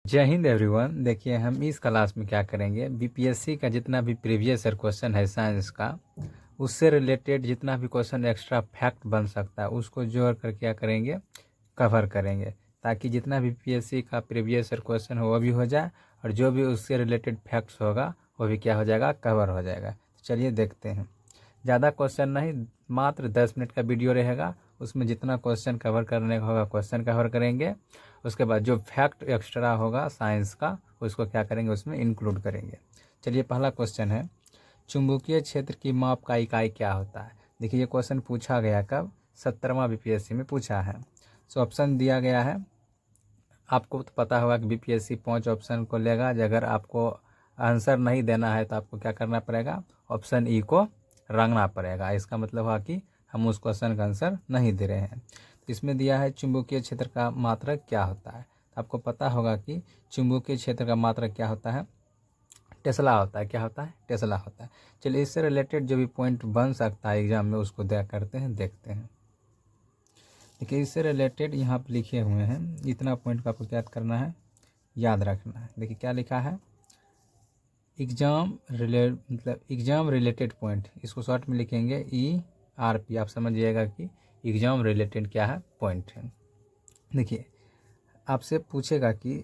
जय हिंद एवरीवन। देखिए हम इस क्लास में क्या करेंगे, बीपीएससी का जितना भी प्रीवियस ईयर क्वेश्चन है साइंस का, उससे रिलेटेड जितना भी क्वेश्चन एक्स्ट्रा फैक्ट बन सकता है उसको जोड़ कर क्या करेंगे, कवर करेंगे, ताकि जितना भी बीपीएससी का प्रीवियस ईयर क्वेश्चन हो वो भी हो जाए और जो भी उससे रिलेटेड फैक्ट्स होगा वो भी क्या हो जाएगा, कवर हो जाएगा। तो चलिए देखते हैं। ज़्यादा क्वेश्चन नहीं, मात्र 10 मिनट का वीडियो रहेगा। उसमें जितना क्वेश्चन कवर करने का होगा क्वेश्चन कवर करेंगे। उसके बाद जो फैक्ट एक्स्ट्रा होगा साइंस का उसको क्या करेंगे, उसमें इंक्लूड करेंगे। चलिए पहला क्वेश्चन है, चुंबकीय क्षेत्र की माप का इकाई क्या होता है। देखिए ये क्वेश्चन पूछा गया कब, 17वां बीपीएससी में पूछा है। सो ऑप्शन दिया गया है, आपको तो पता होगा कि बीपीएससी 5 ऑप्शन को लेगा। अगर आपको आंसर नहीं देना है तो आपको क्या करना पड़ेगा, ऑप्शन ई को रंगना पड़ेगा। इसका मतलब हुआ कि हम उस क्वेश्चन का आंसर नहीं दे रहे हैं। तो इसमें दिया है चुंबकीय क्षेत्र का मात्रक क्या होता है। तो आपको पता होगा कि चुंबकीय क्षेत्र का मात्रक क्या होता है, टेस्ला होता है। क्या होता है, टेस्ला होता है। चलिए इससे रिलेटेड जो भी पॉइंट बन सकता है एग्जाम में उसको देखते हैं। देखिए इससे रिलेटेड यहाँ पर लिखे हुए हैं, इतना पॉइंट को आपको याद करना है, याद रखना है। देखिए क्या लिखा है, एग्जाम रिलेटेड पॉइंट, इसको शॉर्ट में लिखेंगे ERP। आप समझिएगा कि एग्जाम रिलेटेड क्या है, पॉइंट है। देखिए आपसे पूछेगा कि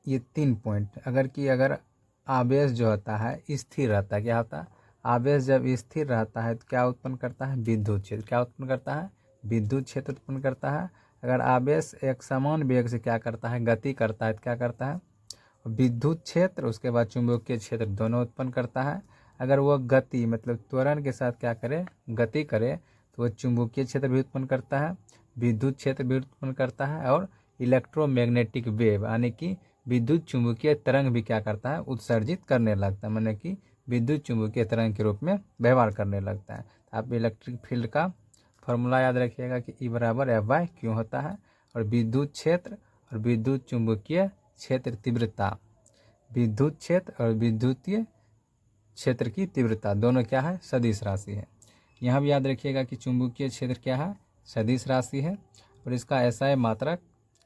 ये 3 पॉइंट, अगर आवेश जो होता है स्थिर रहता है, क्या होता है, आवेश जब स्थिर रहता है तो क्या उत्पन्न करता है, विद्युत क्षेत्र। क्या उत्पन्न करता है, विद्युत क्षेत्र उत्पन्न करता है। अगर आवेश एक समान वेग से क्या करता है, गति करता है तो क्या करता है, विद्युत क्षेत्र, उसके बाद चुंबकीय क्षेत्र दोनों उत्पन्न करता है। अगर वो गति मतलब त्वरण के साथ क्या करे, गति करे, तो वो चुंबकीय क्षेत्र भी उत्पन्न करता है, विद्युत क्षेत्र भी उत्पन्न करता है और इलेक्ट्रोमैग्नेटिक वेव यानी कि विद्युत चुंबकीय तरंग भी क्या करता है, उत्सर्जित करने लगता है, माने कि विद्युत चुंबकीय तरंग के रूप में व्यवहार करने लगता है। आप इलेक्ट्रिक फील्ड का फॉर्मूला याद रखिएगा कि E बराबर F/Q होता है। और विद्युत क्षेत्र और विद्युत चुंबकीय क्षेत्र तीव्रता, विद्युत क्षेत्र और विद्युतीय क्षेत्र की तीव्रता दोनों क्या है, सदिश राशि है। यहाँ भी याद रखिएगा कि चुंबकीय क्षेत्र क्या है, सदिश राशि है। और इसका SI मात्रक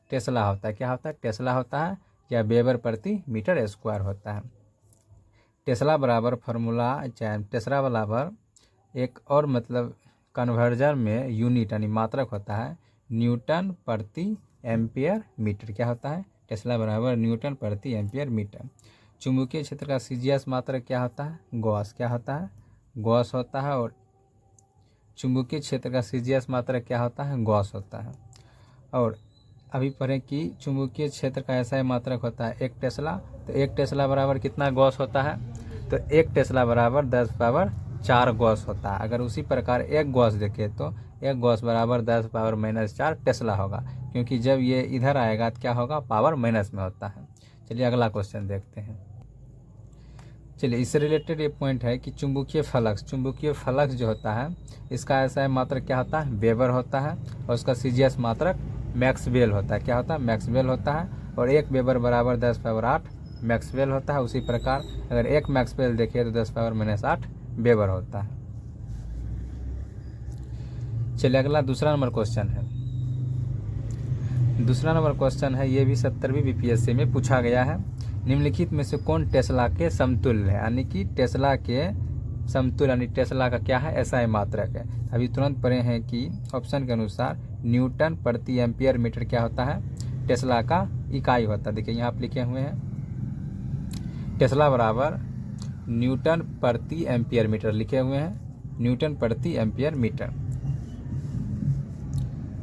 टेस्ला होता है। क्या होता है, टेस्ला होता है या वेबर प्रति मीटर स्क्वायर होता है। टेस्ला बराबर फार्मूला, चाहे टेस्ला बराबर एक और मतलब कन्वर्जन में यूनिट यानी मात्रक होता है न्यूटन प्रति एम्पियर मीटर। क्या होता है, टेस्ला बराबर न्यूटन प्रति एम्पियर मीटर। चुंबकीय क्षेत्र का CGS मात्रक क्या होता है, गॉस। क्या होता है, गॉस होता है। और चुंबकीय क्षेत्र का CGS मात्रक क्या होता है, गॉस होता है। और अभी पढ़ें कि चुंबकीय क्षेत्र का SI मात्रक होता है 1 टेस्ला। तो 1 टेस्ला बराबर कितना गॉस होता है, तो 1 टेस्ला बराबर 10⁻4 गॉस होता है। अगर उसी प्रकार 1 गॉस देखें तो 1 गॉस बराबर 10⁻⁻4 टेस्ला होगा, क्योंकि जब ये इधर आएगा तो क्या होगा, पावर माइनस में होता है। चलिए अगला क्वेश्चन देखते हैं। चलिए इससे रिलेटेड ये पॉइंट है कि चुंबकीय फ्लक्स जो होता है इसका SI मात्रक क्या होता है, वेबर होता है। और उसका CGS मात्रक मैक्सवेल होता है। क्या होता है, मैक्सवेल होता है। और 1 वेबर बराबर 10⁻8 मैक्सवेल होता है। उसी प्रकार अगर 1 मैक्सवेल देखिए तो 10⁻⁻8 वेबर होता है। चलिए अगला दूसरा नंबर क्वेश्चन है। ये भी 70वीं बीपीएससी में पूछा गया है। निम्नलिखित में से कौन टेस्ला के समतुल्य है, यानी कि टेस्ला के समतुल्य यानी टेस्ला का क्या है, SI मात्रक है। अभी तुरंत पढ़े हैं कि ऑप्शन के अनुसार न्यूटन प्रति एम्पियर मीटर क्या होता है, टेस्ला का इकाई होता है। देखिए यहाँ आप लिखे हुए हैं टेस्ला बराबर न्यूटन प्रति एम्पियर मीटर लिखे हुए हैं, न्यूटन प्रति एम्पियर मीटर।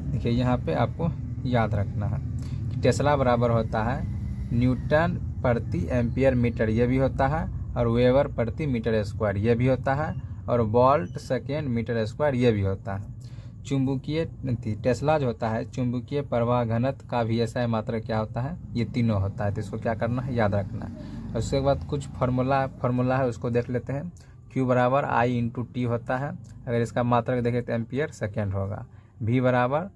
देखिए यहाँ पे आपको याद रखना है कि टेस्ला बराबर होता है न्यूटन प्रति एम्पियर मीटर, ये भी होता है। और वेबर प्रति मीटर स्क्वायर ये भी होता है। और वोल्ट सेकेंड मीटर स्क्वायर ये भी होता है। चुंबकीय टेस्ला जो होता है चुंबकीय प्रवाह घनत्व का भी SI मात्रक क्या होता है, ये तीनों होता है। तो इसको क्या करना है, याद रखना है। उसके बाद कुछ फार्मूला है उसको देख लेते हैं। Q बराबर I/T होता है। अगर इसका मात्रक देखें तो एम्पियर सेकेंड होगा। V बराबर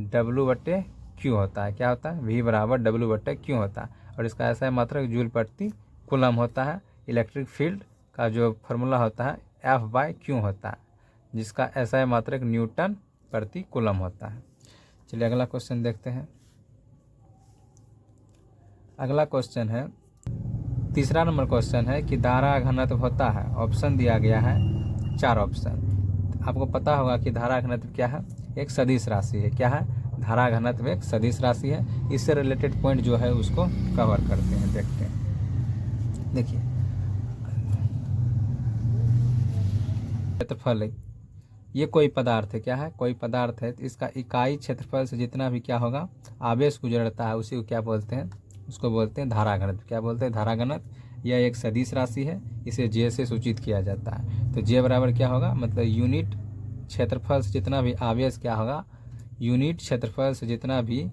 W/Q होता है। क्या होता है, V बराबर W/Q होता है। और इसका SI मात्रक जूल प्रति कूलम होता है। इलेक्ट्रिक फील्ड का जो फार्मूला होता है F/Q होता है, जिसका SI मात्रक न्यूटन प्रति कूलम होता है। चलिए अगला क्वेश्चन देखते हैं। अगला क्वेश्चन है, तीसरा नंबर क्वेश्चन है कि धारा घनत्व होता है, ऑप्शन दिया गया है 4 ऑप्शन। आपको पता होगा कि धारा घनत्व क्या है, एक सदिश राशि है। क्या है, धारा घनत्व एक सदिश राशि है। इससे रिलेटेड पॉइंट जो है उसको कवर करते हैं, देखते हैं। देखिए क्षेत्रफल है, ये कोई पदार्थ है। क्या है, कोई पदार्थ है। तो इसका इकाई क्षेत्रफल से जितना भी क्या होगा आवेश गुजरता है उसी को क्या बोलते हैं, उसको बोलते हैं धारा घनत्व। क्या बोलते हैं, धारा घनत्व। यह एक सदिश राशि है, इसे जे से सूचित किया जाता है। तो जे बराबर क्या होगा, मतलब यूनिट क्षेत्रफल से जितना भी आवेश क्या होगा, यूनिट क्षेत्रफल से जितना भी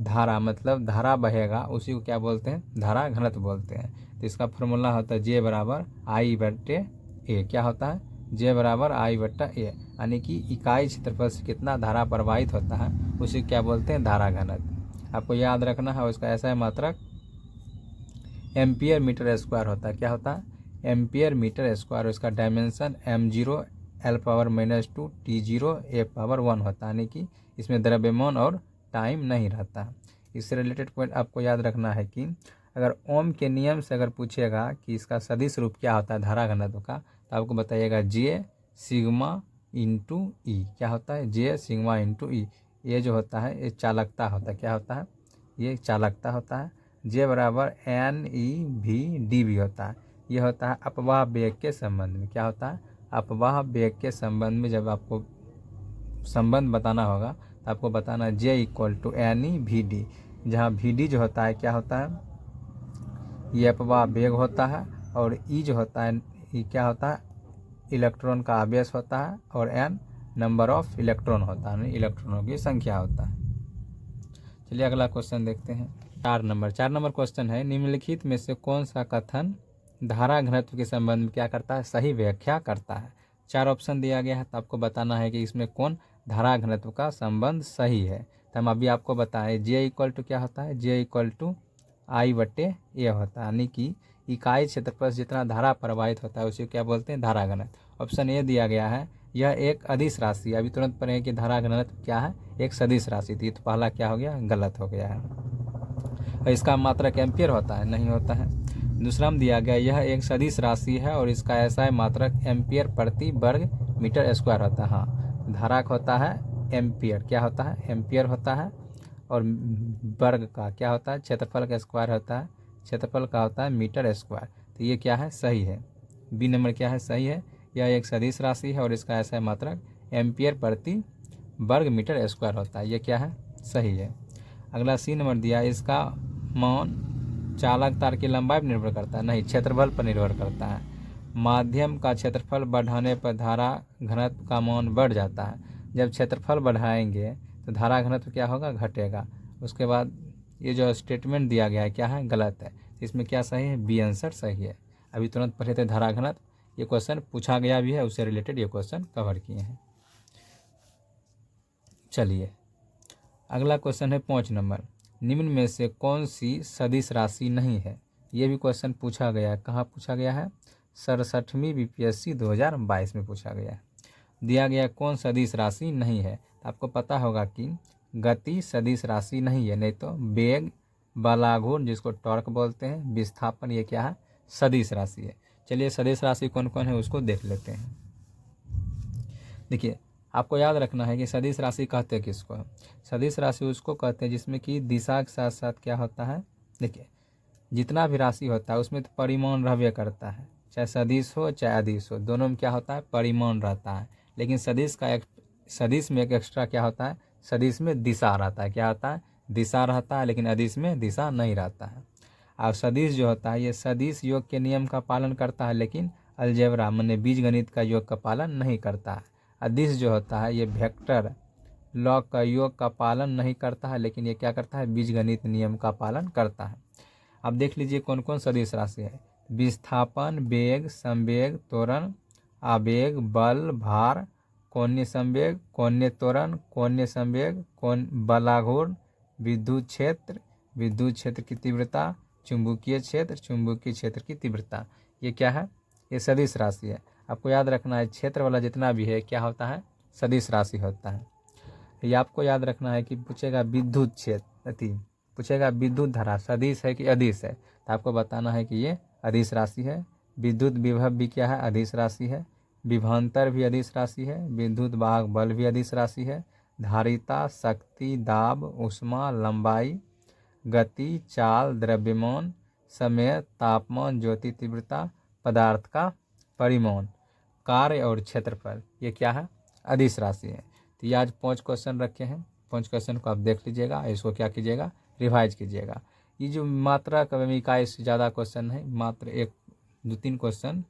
धारा मतलब धारा बहेगा उसी को क्या बोलते हैं, धारा घनत्व बोलते हैं। तो इसका फॉर्मूला होता है जे बराबर आई बट्टे ए। क्या होता है, जे बराबर आई बट्टा ए, यानी कि इकाई क्षेत्रफल से कितना धारा प्रवाहित होता है उसे क्या बोलते हैं, धारा घनत्व। आपको याद रखना है, उसका ऐसा है मात्रक एम्पियर मीटर स्क्वायर होता है। क्या होता है, एम्पियर मीटर स्क्वायर। उसका dimension m0 L⁻⁻2 T0 A⁻1 होता है, यानी कि इसमें द्रव्यमान और टाइम नहीं रहता। इससे रिलेटेड पॉइंट आपको याद रखना है कि अगर ओम के नियम से अगर पूछेगा कि इसका सदिश रूप क्या होता है धारा घनत्व का, तो आपको बताइएगा जे सिग्मा इंटू ई। क्या होता है, जे सिग्मा इंटू ई। ये जो होता है ये चालकता होता है। क्या होता है, ये चालकता होता है। जे बराबर NeV भी होता है। यह होता है अपवाह वेग के संबंध में। क्या होता है, अपवाह वेग के संबंध में जब आपको संबंध बताना होगा तो आपको बताना J = NeVd, जहाँ Vd जो होता है क्या होता है, ये अपवाह वेग होता है, और E जो होता है ये क्या होता है, इलेक्ट्रॉन का आवेश होता है, और N नंबर ऑफ इलेक्ट्रॉन होता है, इलेक्ट्रॉनों की संख्या होता है। चलिए अगला क्वेश्चन देखते हैं। 4 नंबर क्वेश्चन है, निम्नलिखित में से कौन सा कथन धारा घनत्व के संबंध में क्या करता है, सही व्याख्या करता है। 4 ऑप्शन दिया गया है, तो आपको बताना है कि इसमें कौन धारा घनत्व का संबंध सही है। तो हम अभी आपको बताएं, जे = क्या होता है, जे = आई बट्टे ए होता है, यानी कि इकाई क्षेत्रफल से जितना धारा प्रवाहित होता है उसे क्या बोलते हैं, धारा घनत्व। ऑप्शन ए दिया गया है, यह एक अदिश राशि। अभी तुरंत पढ़ें कि धारा घनत्व क्या है, एक सदिश राशि थी। तो पहला क्या हो गया, गलत हो गया है। और इसका मात्रक एम्पियर होता है, नहीं होता है। दूसरा में दिया गया, यह एक सदिश राशि है और इसका ऐसा है मात्रक एम्पियर प्रति वर्ग मीटर स्क्वायर होता है। हाँ, धारक होता है एम्पियर। क्या होता है, एम्पियर होता है, और वर्ग का क्या होता है, क्षेत्रफल का स्क्वायर होता है, क्षेत्रफल का होता है मीटर स्क्वायर। तो ये क्या है, सही है। बी नंबर क्या है, सही है। यह एक सदिश राशि है और इसका ऐसा है मात्रक एम्पियर प्रति वर्ग मीटर स्क्वायर होता है। ये क्या है, सही है। अगला सी नंबर दिया, इसका मान चालक तार की लंबाई पर निर्भर करता है, नहीं, क्षेत्रफल पर निर्भर करता है। माध्यम का क्षेत्रफल बढ़ाने पर धारा घनत्व का मान बढ़ जाता है। जब क्षेत्रफल बढ़ाएंगे तो धारा घनत्व क्या होगा, घटेगा। उसके बाद ये जो स्टेटमेंट दिया गया है क्या है, गलत है। इसमें क्या सही है, बी आंसर सही है। अभी तुरंत पढ़े थे धारा घनत्व, ये क्वेश्चन पूछा गया भी है, उससे रिलेटेड ये क्वेश्चन कवर किए हैं। चलिए अगला क्वेश्चन है 5 नंबर, निम्न में से कौन सी सदिश राशि नहीं है। ये भी क्वेश्चन पूछा गया है। कहाँ पूछा गया है, 67वीं BPSC 2022 में पूछा गया है। दिया गया कौन सदिश राशि नहीं है। तो आपको पता होगा कि गति सदिश राशि नहीं है, नहीं तो वेग, बलाघूर्ण जिसको टॉर्क बोलते हैं, विस्थापन, ये क्या है, सदिश राशि है। चलिए सदिश राशि कौन कौन है उसको देख लेते हैं। देखिए आपको याद रखना है कि सदिश राशि कहते हैं किसको, सदिश राशि उसको कहते हैं जिसमें कि दिशा के साथ साथ क्या होता है, देखिए जितना भी राशि होता है उसमें तो परिमाण रहबे करता है, चाहे सदिश हो चाहे अदिश हो, दोनों में क्या होता है, परिमाण रहता है। लेकिन सदिश में एक एक्स्ट्रा क्या होता है, सदिश में दिशा रहता है। क्या होता है, दिशा रहता है, लेकिन अदिश में दिशा नहीं रहता है। और सदिश जो होता है ये सदिश योग के नियम का पालन करता है, लेकिन अलजेब्रा माने बीजगणित का योग का पालन नहीं करता है। अदिश जो होता है ये वेक्टर लॉ का योग का पालन नहीं करता है, लेकिन ये क्या करता है, बीजगणित नियम का पालन करता है। अब देख लीजिए कौन कौन सदिश राशि है, विस्थापन, वेग, संवेग, त्वरण, आवेग, बल, भार, कोणीय संवेग, कोणीय त्वरण, कोणीय संवेग, बलाघूर्ण, विद्युत क्षेत्र की तीव्रता, चुंबकीय क्षेत्र की तीव्रता। ये क्या है, ये सदिश राशि है। आपको याद रखना है क्षेत्र वाला जितना भी है क्या होता है, सदिश राशि होता है। ये आपको याद रखना है कि पूछेगा विद्युत क्षेत्र पूछेगा विद्युत धारा सदिश है कि अदिश है, तो आपको बताना है कि ये अदिश राशि है। विद्युत विभव भी क्या है, अदिश राशि है। विभवांतर भी अदिश राशि है। विद्युत वाहक बल भी अदिश राशि है। धारिता, शक्ति, दाब, ऊष्मा, लंबाई, गति, चाल, द्रव्यमान, समय, तापमान, ज्योति तीव्रता, पदार्थ का परिमाण, कार्य और क्षेत्रफल, ये क्या है, अदिश राशि है। तो ये आज 5 क्वेश्चन रखे हैं। 5 क्वेश्चन को आप देख लीजिएगा, इसको क्या कीजिएगा, रिवाइज कीजिएगा। ये जो मात्रा कम इकाई से ज़्यादा क्वेश्चन है, मात्र 1-2-3 क्वेश्चन,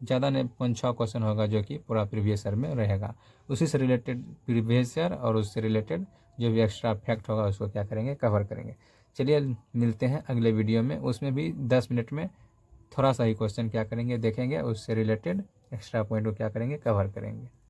ज़्यादा नहीं 5-6 क्वेश्चन होगा जो कि पूरा प्रीवियस ईयर में रहेगा। उसी से रिलेटेड प्रीवियस ईयर और उससे रिलेटेड जो भी एक्स्ट्रा फैक्ट होगा उसको क्या करेंगे, कवर करेंगे। चलिए मिलते हैं अगले वीडियो में, उसमें भी 10 मिनट में थोड़ा सा ही क्वेश्चन क्या करेंगे, देखेंगे, उससे रिलेटेड एक्स्ट्रा पॉइंट को क्या करेंगे, कवर करेंगे।